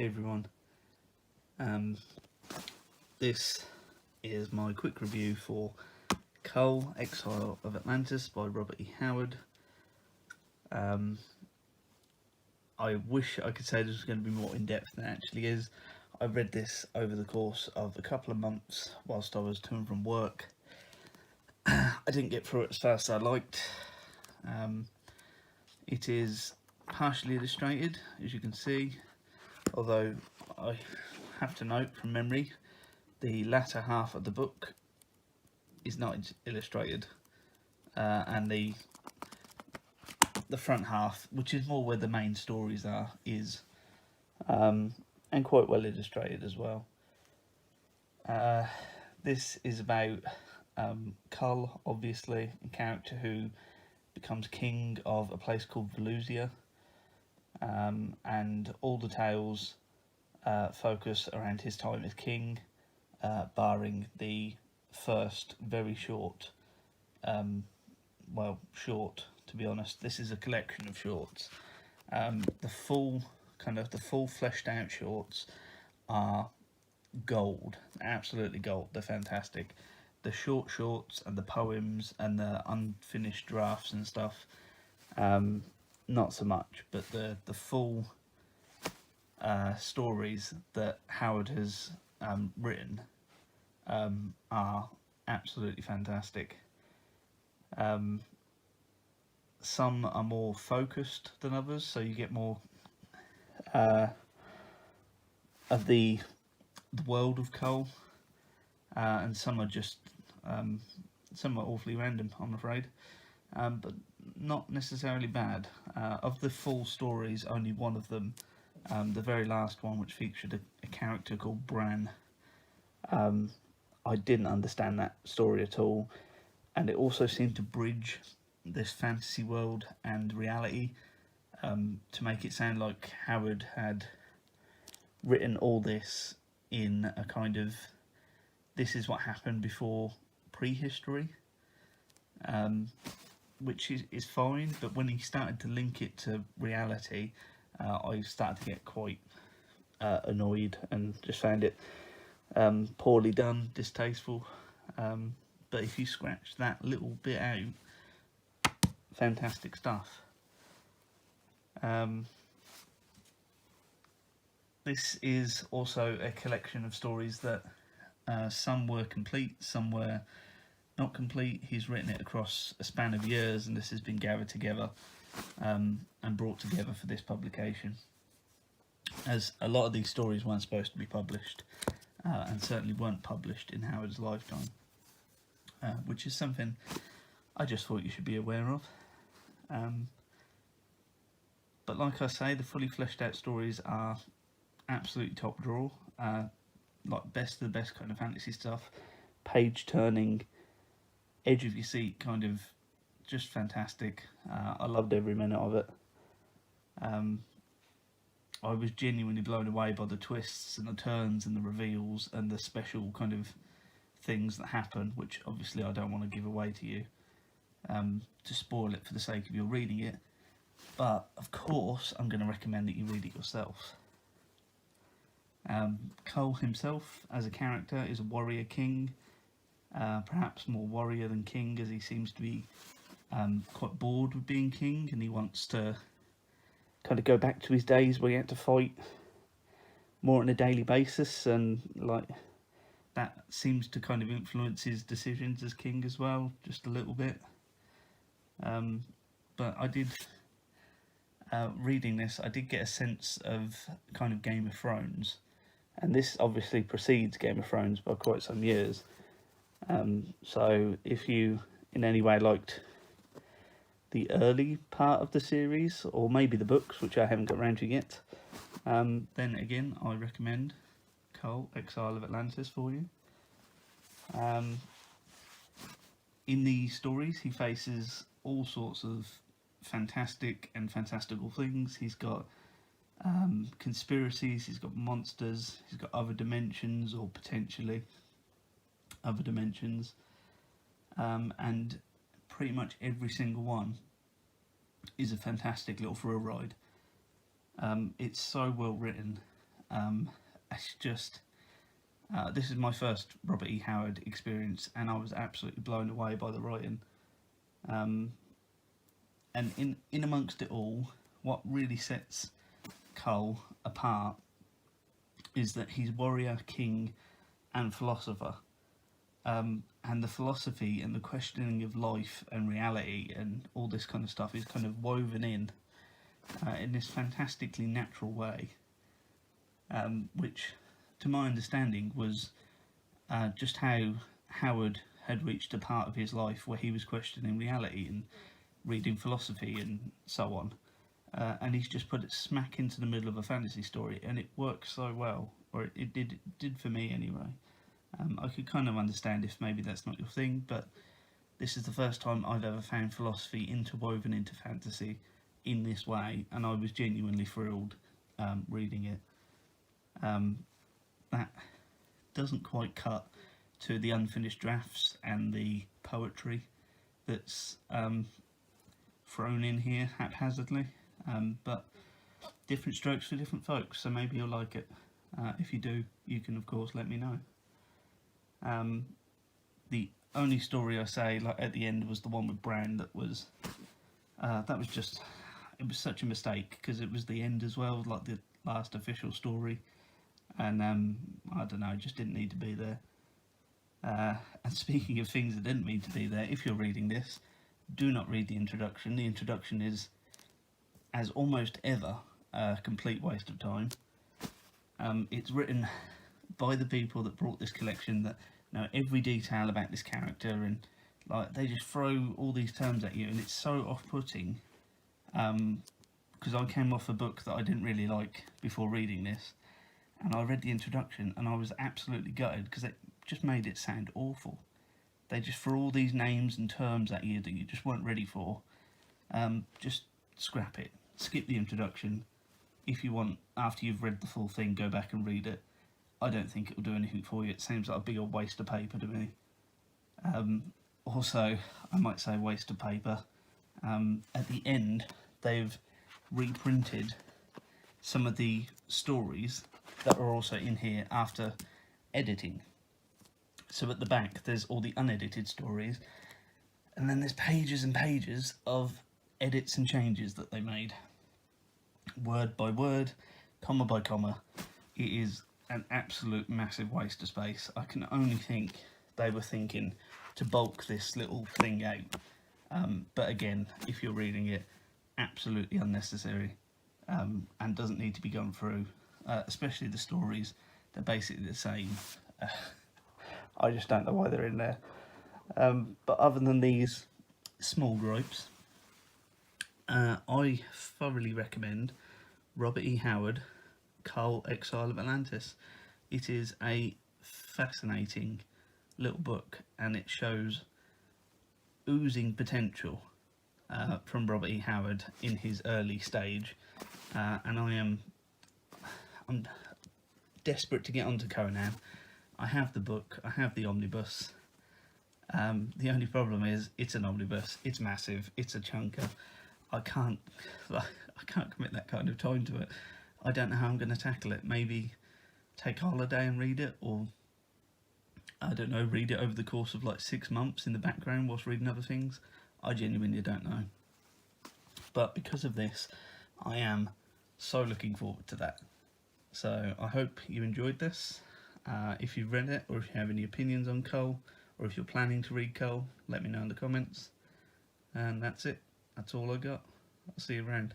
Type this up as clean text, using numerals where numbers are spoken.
Hey everyone, um, this is my quick review for Kull, Exile of Atlantis by Robert E. Howard. I wish I could say this was going to be more in-depth than it actually is. I read this over the course of a couple of months whilst I was to and from work. I didn't get through it as fast as I liked. It is partially illustrated, as you can see, although I have to note from memory the latter half of the book is not illustrated, and the front half, which is more where the main stories are, is, and quite well illustrated as well. This is about Kull, obviously, a character who becomes king of a place called Valusia, and all the tales focus around his time as king, barring the first very short, short to be honest. This is a collection of shorts. The full fleshed out shorts are gold, absolutely gold. They're fantastic. The short shorts and the poems and the unfinished drafts and stuff, not so much, but the full stories that Howard has written are absolutely fantastic. Some are more focused than others, so you get more of the world of Kull, and some are just some are awfully random, I'm afraid, but not necessarily bad. Of the full stories, only one of them, the very last one, which featured a character called Bran, I didn't understand that story at all, and it also seemed to bridge this fantasy world and reality, to make it sound like Howard had written all this in a kind of, this is what happened before prehistory, which is fine, but when he started to link it to reality, I started to get quite annoyed and just found it poorly done, distasteful. But if you scratch that little bit out, fantastic stuff. This is also a collection of stories that some were complete, some were not complete. He's written it across a span of years, and this has been gathered together and brought together for this publication, as a lot of these stories weren't supposed to be published, and certainly weren't published in Howard's lifetime, which is something I just thought you should be aware of. But like I say, the fully fleshed out stories are absolutely top drawer, like best of the best kind of fantasy stuff, page turning, edge of your seat, kind of just fantastic. I loved every minute of it. I was genuinely blown away by the twists and the turns and the reveals and the special kind of things that happen, which obviously I don't want to give away to you, to spoil it for the sake of your reading it, but of course I'm going to recommend that you read it yourself. Kull himself as a character is a warrior king, perhaps more warrior than king, as he seems to be quite bored with being king, and he wants to kind of go back to his days where he had to fight more on a daily basis, and like that seems to kind of influence his decisions as king as well, just a little bit. But I did, reading this, I did get a sense of kind of Game of Thrones, and this obviously precedes Game of Thrones by quite some years. So if you in any way liked the early part of the series, or maybe the books, which I haven't got around to yet, then again I recommend Kull, Exile of Atlantis for you. In these stories he faces all sorts of fantastic and fantastical things. He's got conspiracies, he's got monsters, he's got other dimensions, or potentially other dimensions, and pretty much every single one is a fantastic little thrill ride. It's so well written, It's just this is my first Robert E. Howard experience, and I was absolutely blown away by the writing. And in amongst it all, what really sets Kull apart is that he's warrior, king, and philosopher. And the philosophy and the questioning of life and reality and all this kind of stuff is kind of woven in this fantastically natural way, which, to my understanding, was just how Howard had reached a part of his life where he was questioning reality and reading philosophy and so on. And he's just put it smack into the middle of a fantasy story, and it works so well, or it did for me anyway. I could kind of understand if maybe that's not your thing, but this is the first time I've ever found philosophy interwoven into fantasy in this way, and I was genuinely thrilled reading it. That doesn't quite cut to the unfinished drafts and the poetry that's thrown in here haphazardly, but different strokes for different folks, so maybe you'll like it. If you do, you can of course let me know. The only story I say like at the end was the one with Bran. That was just, it was such a mistake because it was the end as well, like the last official story, and I don't know, it just didn't need to be there. And speaking of things that didn't need to be there, if you're reading this, do not read the introduction. The introduction is, as almost ever, a complete waste of time. It's written by the people that brought this collection that know every detail about this character, and like they just throw all these terms at you, and it's so off-putting. Because I came off a book that I didn't really like before reading this, and I read the introduction and I was absolutely gutted because it just made it sound awful. They just throw all these names and terms at you that you just weren't ready for. Just scrap it. Skip the introduction. If you want, after you've read the full thing, go back and read it. I don't think it'll do anything for you. It seems like a big old waste of paper to me. Also, I might say waste of paper. At the end, they've reprinted some of the stories that are also in here after editing. So at the back, there's all the unedited stories, and then there's pages and pages of edits and changes that they made. Word by word, comma by comma. It is an absolute massive waste of space. I can only think they were thinking to bulk this little thing out. But again, if you're reading it, absolutely unnecessary, and doesn't need to be gone through, especially the stories. They're basically the same. I just don't know why they're in there. But other than these small gripes, I thoroughly recommend Robert E. Howard, Kull, Exile of Atlantis. It is a fascinating little book, and it shows oozing potential from Robert E. Howard in his early stage, and I'm desperate to get onto Conan. I have the book, I have the omnibus. The only problem is it's an omnibus, it's massive, it's a chunker. I can't commit that kind of time to it. I don't know how I'm going to tackle it. Maybe take a holiday and read it, or I don't know, read it over the course of like 6 months in the background whilst reading other things. I genuinely don't know. But because of this, I am so looking forward to that. So I hope you enjoyed this. If you've read it, or if you have any opinions on Kull, or if you're planning to read Kull, let me know in the comments. And that's it. That's all I got. I'll see you around.